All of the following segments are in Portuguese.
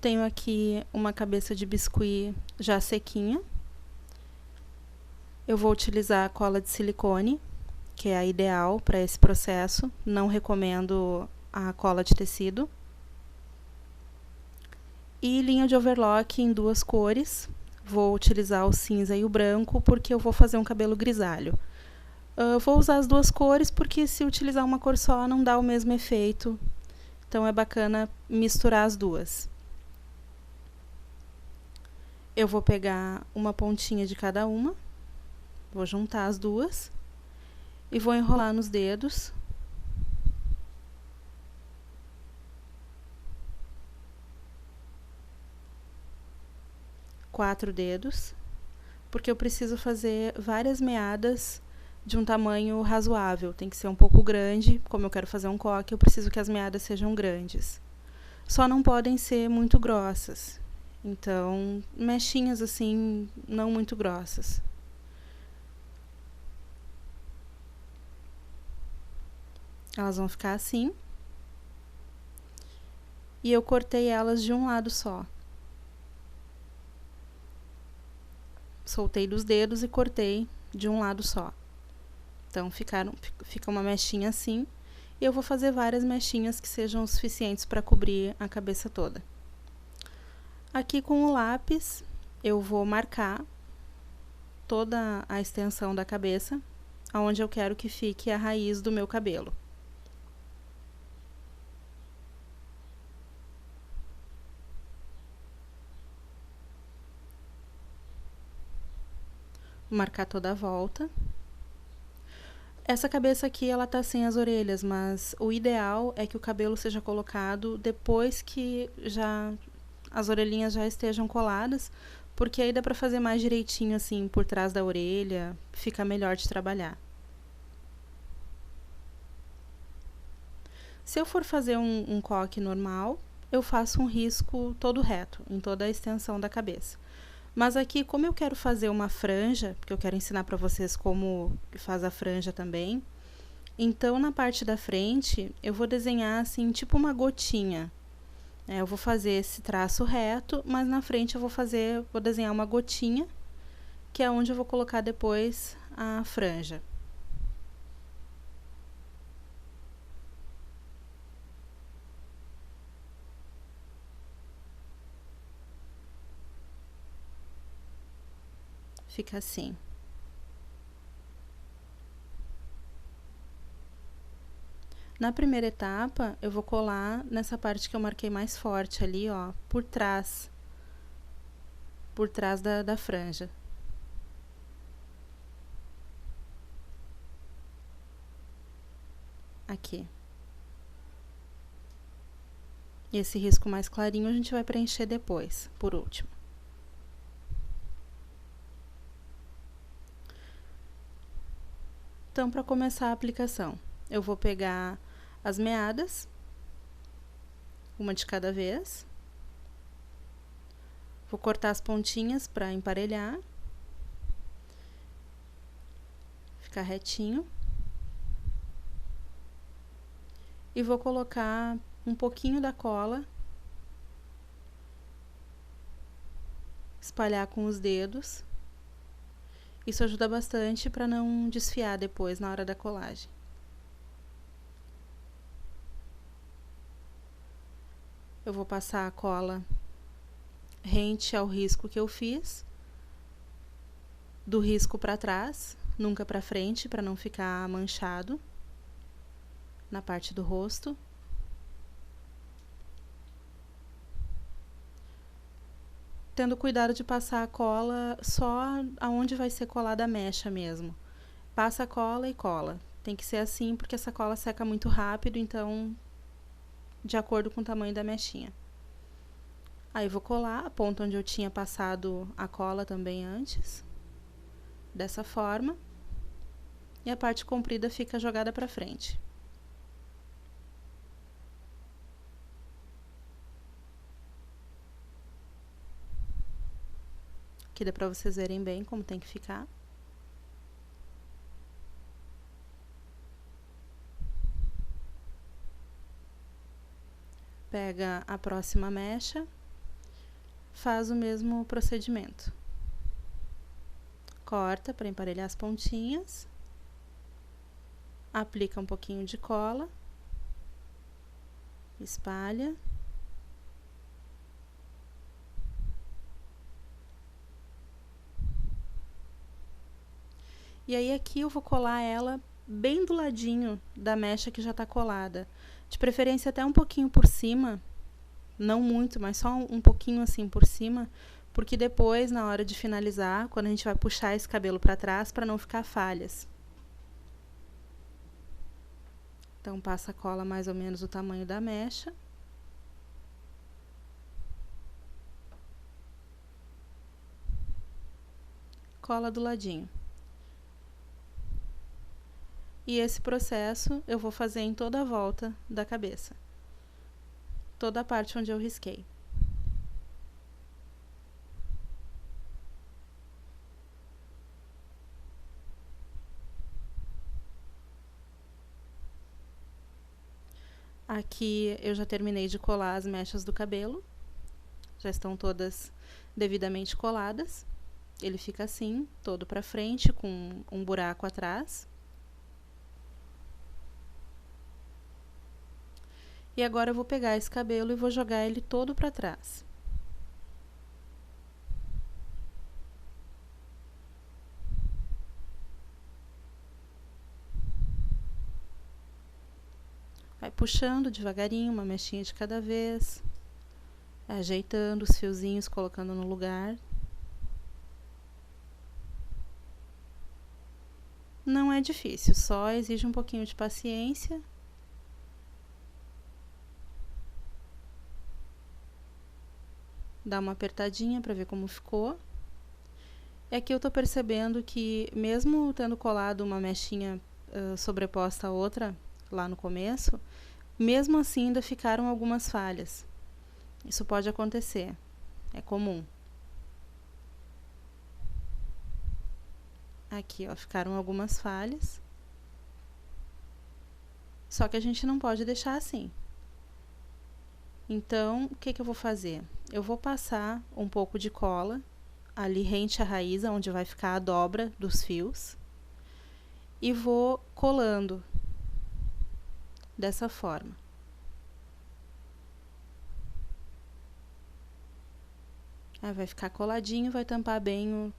Tenho aqui uma cabeça de biscuit já sequinha. Eu vou utilizar a cola de silicone, que é a ideal para esse processo. Não recomendo a cola de tecido. E linha de overlock em 2 cores. Vou utilizar o cinza e o branco, porque eu vou fazer um cabelo grisalho. Vou usar as 2 cores, porque se utilizar uma cor só não dá o mesmo efeito. Então é bacana misturar as duas. Eu vou pegar uma pontinha de cada uma. Vou juntar as duas. E vou enrolar nos dedos. Quatro dedos, porque eu preciso fazer várias meadas de um tamanho razoável. Tem que ser um pouco grande, como eu quero fazer um coque, eu preciso que as meadas sejam grandes. Só não podem ser muito grossas. Então, mechinhas assim, não muito grossas. Elas vão ficar assim. E eu cortei elas de um lado só. Soltei dos dedos e cortei de um lado só. Então, fica uma mechinha assim. E eu vou fazer várias mechinhas que sejam o suficientes para cobrir a cabeça toda. Aqui com o lápis, eu vou marcar toda a extensão da cabeça, aonde eu quero que fique a raiz do meu cabelo. Vou marcar toda a volta. Essa cabeça aqui, ela tá sem as orelhas, mas o ideal é que o cabelo seja colocado depois que as orelhinhas já estejam coladas, porque aí dá pra fazer mais direitinho, assim, por trás da orelha, fica melhor de trabalhar. Se eu for fazer um coque normal, eu faço um risco todo reto, em toda a extensão da cabeça. Mas aqui, como eu quero fazer uma franja, porque eu quero ensinar para vocês como faz a franja também, então na parte da frente eu vou desenhar assim, tipo uma gotinha. Eu vou fazer esse traço reto, mas na frente eu vou desenhar uma gotinha, que é onde eu vou colocar depois a franja. Fica assim. Na primeira etapa, eu vou colar nessa parte que eu marquei mais forte ali, ó, por trás da franja. Aqui. E esse risco mais clarinho a gente vai preencher depois, por último. Então, para começar a aplicação, eu vou pegar as meadas, uma de cada vez. Vou cortar as pontinhas para emparelhar. Ficar retinho. E vou colocar um pouquinho da cola. Espalhar com os dedos. Isso ajuda bastante para não desfiar depois na hora da colagem. Eu vou passar a cola rente ao risco que eu fiz, do risco para trás, nunca para frente, para não ficar manchado na parte do rosto. Tendo cuidado de passar a cola só aonde vai ser colada a mecha mesmo. Passa a cola e cola. Tem que ser assim porque essa cola seca muito rápido, então de acordo com o tamanho da mechinha. Aí vou colar a ponta onde eu tinha passado a cola também antes, dessa forma, e a parte comprida fica jogada para frente. Aqui dá para vocês verem bem como tem que ficar. Pega a próxima mecha faz o mesmo procedimento. Corta para emparelhar as pontinhas, aplica um pouquinho de cola, espalha. E aí aqui eu vou colar ela bem do ladinho da mecha que já está colada. De preferência até um pouquinho por cima, não muito, mas só um pouquinho assim por cima, porque depois, na hora de finalizar, quando a gente vai puxar esse cabelo para trás, para não ficar falhas. Então, passa a cola mais ou menos o tamanho da mecha. Cola do ladinho. E esse processo eu vou fazer em toda a volta da cabeça. Toda a parte onde eu risquei. Aqui eu já terminei de colar as mechas do cabelo. Já estão todas devidamente coladas. Ele fica assim, todo para frente, com um buraco atrás. E agora eu vou pegar esse cabelo e vou jogar ele todo para trás. Vai puxando devagarinho, uma mechinha de cada vez. Ajeitando os fiozinhos, colocando no lugar. Não é difícil, só exige um pouquinho de paciência. Dá uma apertadinha para ver como ficou. E aqui eu tô percebendo que, mesmo tendo colado uma mechinha sobreposta a outra lá no começo, mesmo assim ainda ficaram algumas falhas. Isso pode acontecer, é comum. Aqui, ó, ficaram algumas falhas. Só que a gente não pode deixar assim. Então, o que eu vou fazer? Eu vou passar um pouco de cola ali rente à raiz, onde vai ficar a dobra dos fios, e vou colando dessa forma. Aí vai ficar coladinho, vai tampar bem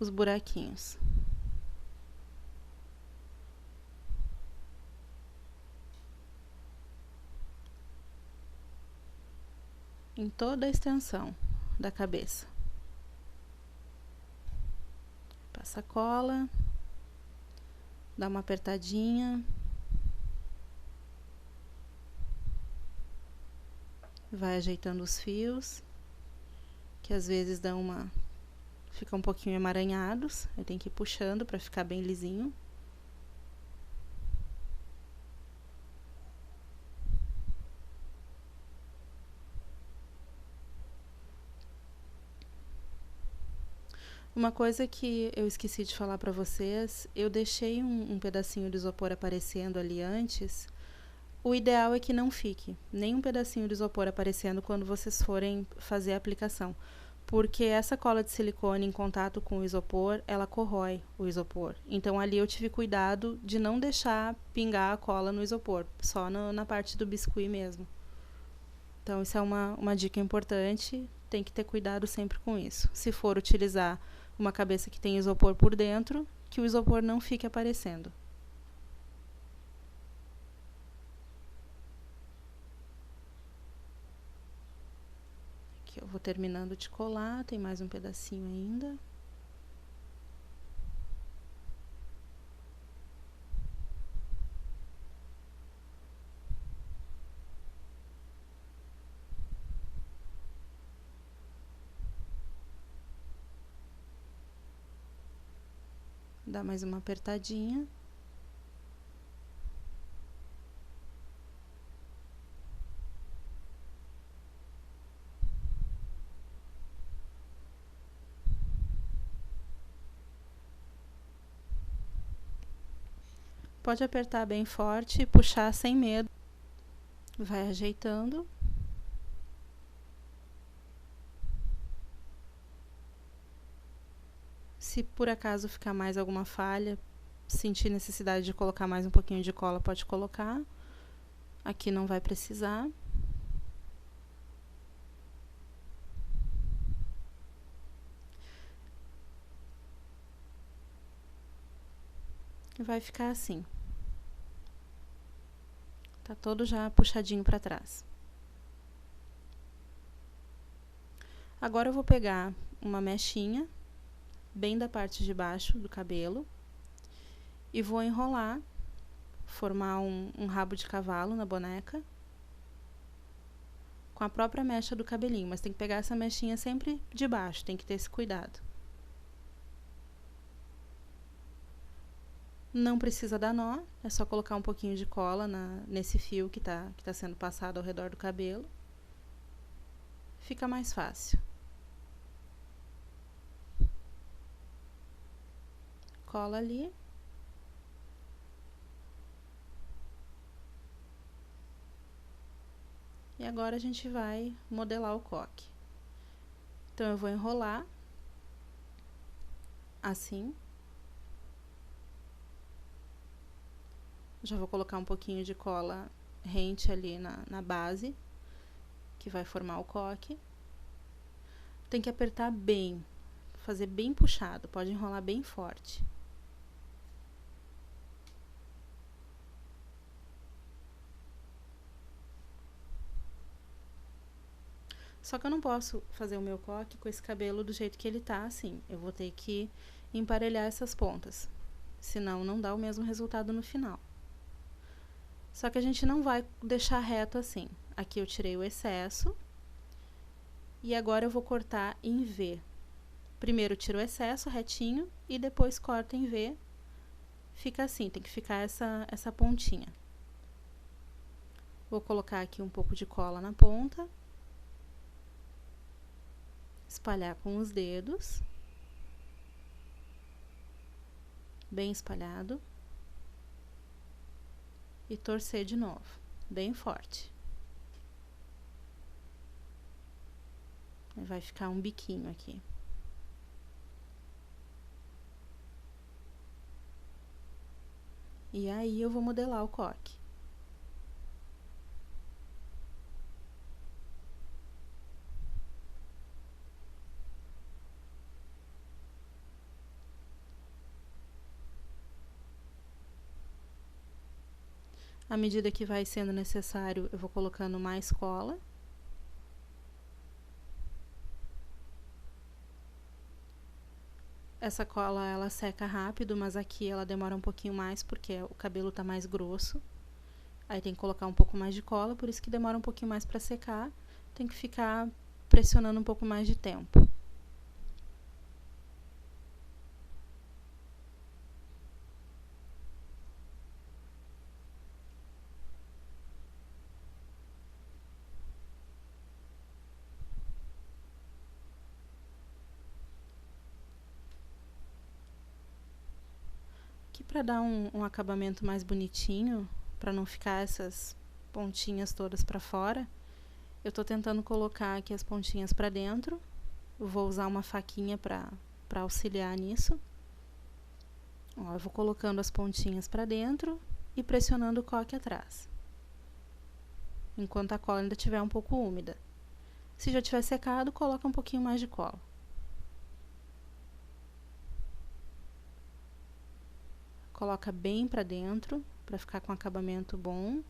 os buraquinhos. Em toda a extensão da cabeça. Passa a cola, dá uma apertadinha, vai ajeitando os fios, que às vezes ficam um pouquinho emaranhados, aí tem que ir puxando para ficar bem lisinho. Uma coisa que eu esqueci de falar para vocês, eu deixei um pedacinho de isopor aparecendo ali antes. O ideal é que não fique nem um pedacinho de isopor aparecendo quando vocês forem fazer a aplicação, porque essa cola de silicone em contato com o isopor, ela corrói o isopor. Então ali eu tive cuidado de não deixar pingar a cola no isopor, só na parte do biscuit mesmo. Então isso é uma dica importante, tem que ter cuidado sempre com isso. Se for utilizar uma cabeça que tem isopor por dentro, que o isopor não fique aparecendo. Aqui eu vou terminando de colar, tem mais um pedacinho ainda. Dá mais uma apertadinha. Pode apertar bem forte e puxar sem medo. Vai ajeitando. Se por acaso ficar mais alguma falha, sentir necessidade de colocar mais um pouquinho de cola, pode colocar. Aqui não vai precisar. E vai ficar assim. Tá todo já puxadinho para trás. Agora eu vou pegar uma mechinha bem da parte de baixo do cabelo e vou enrolar, formar um rabo de cavalo na boneca com a própria mecha do cabelinho, mas tem que pegar essa mechinha sempre de baixo, tem que ter esse cuidado. Não precisa dar nó, é só colocar um pouquinho de cola nesse fio que tá sendo passado ao redor do cabelo. Fica mais fácil. Cola ali. E agora a gente vai modelar o coque. Então eu vou enrolar assim. Já vou colocar um pouquinho de cola rente ali na base, que vai formar o coque. Tem que apertar bem, fazer bem puxado, pode enrolar bem forte. Só que eu não posso fazer o meu coque com esse cabelo do jeito que ele tá, assim. Eu vou ter que emparelhar essas pontas, senão não dá o mesmo resultado no final. Só que a gente não vai deixar reto assim. Aqui eu tirei o excesso. E agora eu vou cortar em V. Primeiro tiro o excesso retinho e depois corto em V. Fica assim, tem que ficar essa pontinha. Vou colocar aqui um pouco de cola na ponta. Espalhar com os dedos. Bem espalhado. E torcer de novo, bem forte. Vai ficar um biquinho aqui. E aí eu vou modelar o coque. À medida que vai sendo necessário, eu vou colocando mais cola. Essa cola, ela seca rápido, mas aqui ela demora um pouquinho mais, porque o cabelo tá mais grosso. Aí tem que colocar um pouco mais de cola, por isso que demora um pouquinho mais para secar. Tem que ficar pressionando um pouco mais de tempo. Aqui para dar um acabamento mais bonitinho, para não ficar essas pontinhas todas para fora, eu tô tentando colocar aqui as pontinhas para dentro. Eu vou usar uma faquinha para auxiliar nisso. Ó, eu vou colocando as pontinhas para dentro e pressionando o coque atrás, enquanto a cola ainda estiver um pouco úmida. Se já tiver secado, coloca um pouquinho mais de cola. Coloca bem para dentro, para ficar com acabamento bom.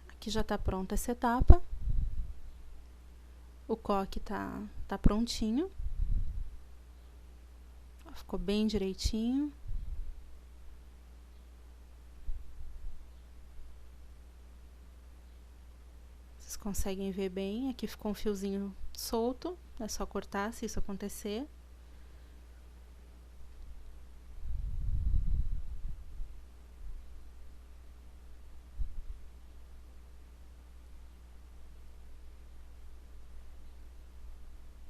Aqui já tá pronta essa etapa. O coque tá prontinho. Ficou bem direitinho. Vocês conseguem ver bem, aqui ficou um fiozinho solto, é só cortar se isso acontecer.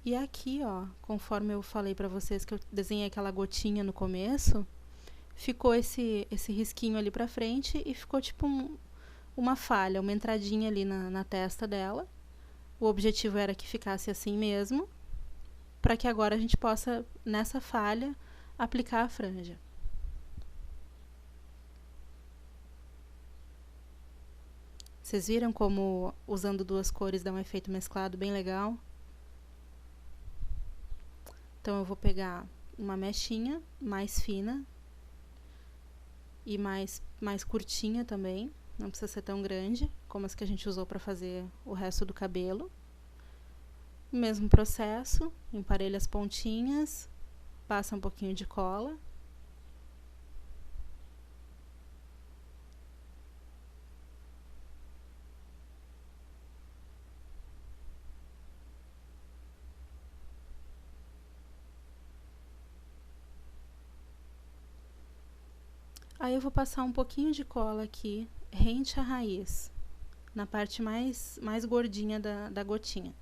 E aqui, ó, conforme eu falei pra vocês que eu desenhei aquela gotinha no começo, ficou esse risquinho ali pra frente e ficou tipo uma falha, uma entradinha ali na testa dela. O objetivo era que ficasse assim mesmo, para que agora a gente possa, nessa falha, aplicar a franja. Vocês viram como usando duas cores dá um efeito mesclado bem legal? Então eu vou pegar uma mechinha mais fina e mais curtinha também, não precisa ser tão grande como as que a gente usou para fazer o resto do cabelo. Mesmo processo, emparelha as pontinhas, passa um pouquinho de cola. Aí eu vou passar um pouquinho de cola aqui, rente à raiz, na parte mais gordinha da gotinha.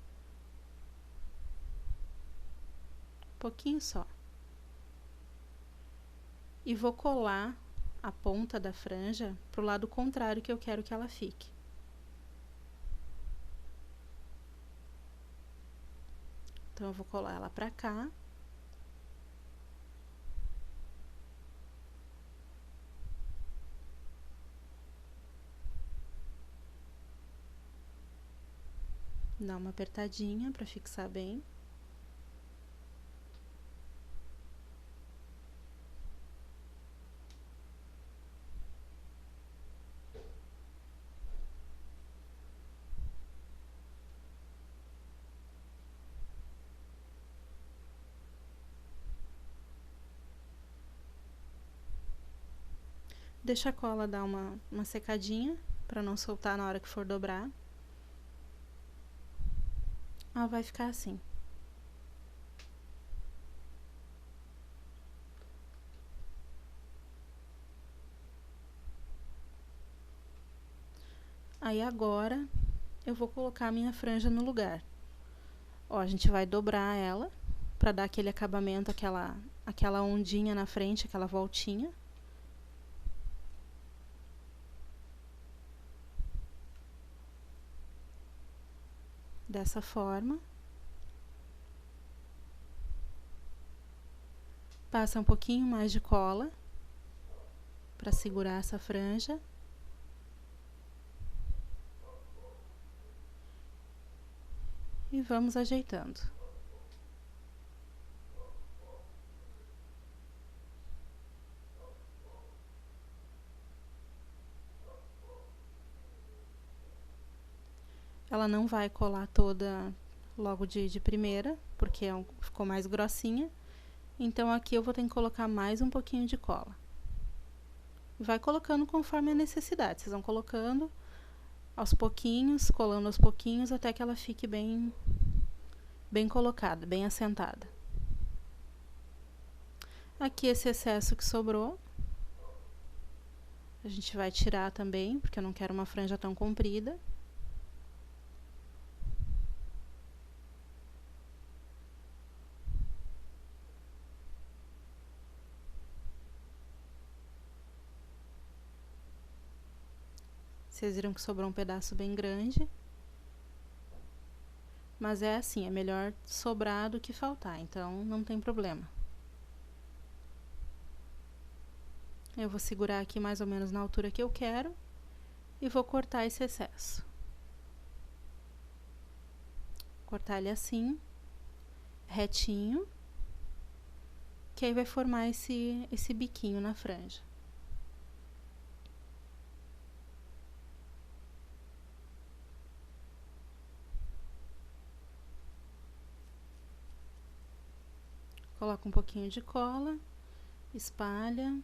Um pouquinho só. E vou colar a ponta da franja pro lado contrário que eu quero que ela fique. Então eu vou colar ela pra cá. Dá uma apertadinha para fixar bem. Deixa a cola dar uma secadinha para não soltar na hora que for dobrar. Ela vai ficar assim. Aí agora eu vou colocar a minha franja no lugar. Ó, a gente vai dobrar ela para dar aquele acabamento, aquela ondinha na frente, aquela voltinha. Dessa forma. Passa um pouquinho mais de cola para segurar essa franja. E vamos ajeitando. Ela não vai colar toda logo de primeira, porque ficou mais grossinha. Então aqui eu vou ter que colocar mais um pouquinho de cola. Vai colocando conforme a necessidade. Vocês vão colocando aos pouquinhos, colando aos pouquinhos, até que ela fique bem colocada, bem assentada. Aqui esse excesso que sobrou, a gente vai tirar também, porque eu não quero uma franja tão comprida. Vocês viram que sobrou um pedaço bem grande. Mas é assim, é melhor sobrar do que faltar, então não tem problema. Eu vou segurar aqui mais ou menos na altura que eu quero e vou cortar esse excesso. Cortar ele assim, retinho, que aí vai formar esse biquinho na franja. Coloca um pouquinho de cola, espalha.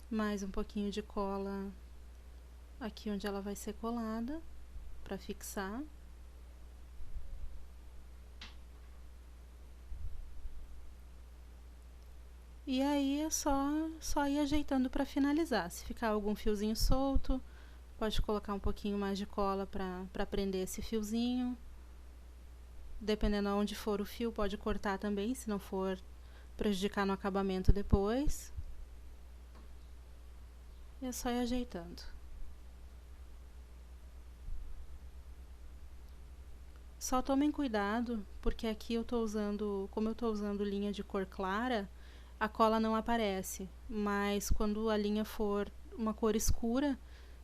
Mais um pouquinho de cola aqui onde ela vai ser colada, para fixar. E aí é só ir ajeitando para finalizar. Se ficar algum fiozinho solto, pode colocar um pouquinho mais de cola para prender esse fiozinho. Dependendo de onde for o fio, pode cortar também, se não for prejudicar no acabamento depois. E é só ir ajeitando. Só tomem cuidado, porque aqui eu tô usando, como eu tô usando linha de cor clara, a cola não aparece, mas quando a linha for uma cor escura,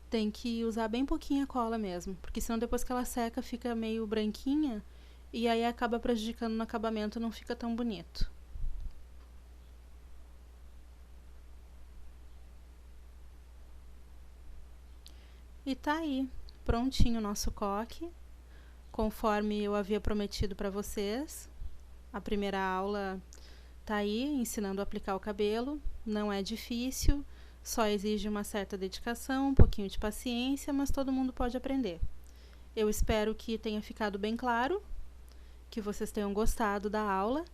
tem que usar bem pouquinha cola mesmo, porque senão depois que ela seca fica meio branquinha e aí acaba prejudicando no acabamento, não fica tão bonito. E tá aí, prontinho o nosso coque, conforme eu havia prometido para vocês. A primeira aula tá aí, ensinando a aplicar o cabelo, não é difícil, só exige uma certa dedicação, um pouquinho de paciência, mas todo mundo pode aprender. Eu espero que tenha ficado bem claro, que vocês tenham gostado da aula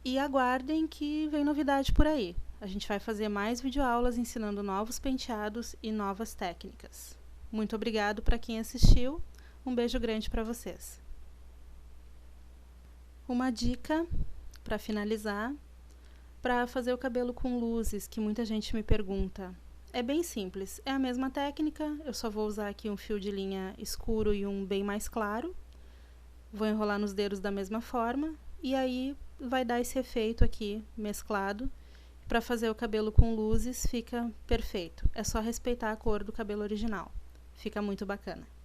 e aguardem que vem novidade por aí. A gente vai fazer mais videoaulas ensinando novos penteados e novas técnicas. Muito obrigado para quem assistiu, um beijo grande para vocês. Uma dica para finalizar, para fazer o cabelo com luzes, que muita gente me pergunta. É bem simples, é a mesma técnica, eu só vou usar aqui um fio de linha escuro e um bem mais claro. Vou enrolar nos dedos da mesma forma e aí vai dar esse efeito aqui mesclado. Para fazer o cabelo com luzes fica perfeito, é só respeitar a cor do cabelo original, fica muito bacana.